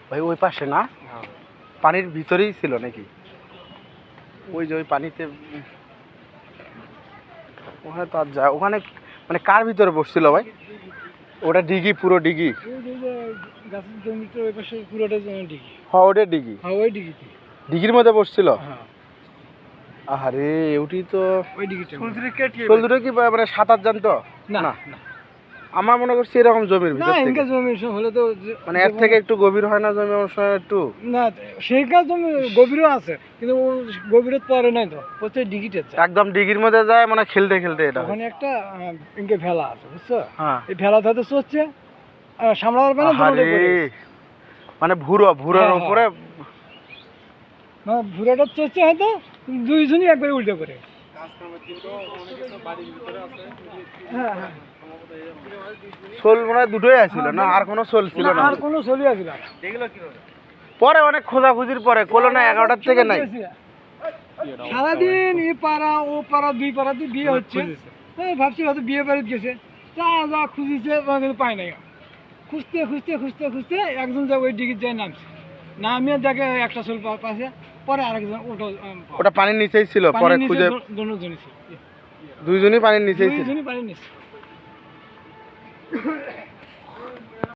ভাই ওই পাশে না পানির ভিতরেই ছিল নাকি? ওই যে ওই পানিতে ওখানে তো আর যায় ওখানে মানে কার ভিতরে বসছিল ভাই? ওটা ডিগি, পুরো ডিগি। হ্যাঁ ওটা ডিগি, ডিগির মধ্যে বসছিল। আরে ওটি তো শোল দুটো কি মানে সাঁতার জানতো না? আমার মনে করছি এরকম জমির ভিতর থেকে জমি হলে তো মানে এর থেকে একটু গভীর হয় না জমি অবশ্য একটু? না সেইখানে জমি গভীরও আছে কিন্তু গভীরত পরে নাই তো প্রত্যেক ডিগিতে একদম ডিগির মধ্যে যায় মানে খেলতে খেলতে এটা ওখানে একটা ইনকে ভেলা আছে বুঝছো? হ্যাঁ এই ভেলা ধরে চলছে সামলাবার পারে না মানে ভুরোর উপরে ভুরাটা চলছে হয়তো দুইজনই একবারে উল্টে করে। হ্যাঁ হ্যাঁ শোল মনে হয় দুটোই আছিল না, আর কোনো শোল ছিল না? আর কোনো ছবি আছিল না। পরে অনেক খোঁজাখুঁজির পরে কোলো না 11টার থেকে নাই। সারাদিন এ পাড়া ও পাড়া দুই পাড়াতে বিয়ে হচ্ছে, ভাবছি হয়তো বিয়ে বাড়িতে গেছে, যা যা খুঁজিছে কিন্তু পায় নাই। খুঁজতে খুঁজতে খুঁজতে খুঁজতে একজন যা ওই ডিগির যায় নামছে, নামিয়ে দেখে একটা শোল পাশে, পরে আরেকজন ওটা পানির নিচেই ছিল, পরে খুঁজে দুইজনই পানির নিচেই ছিল। পানির নিচে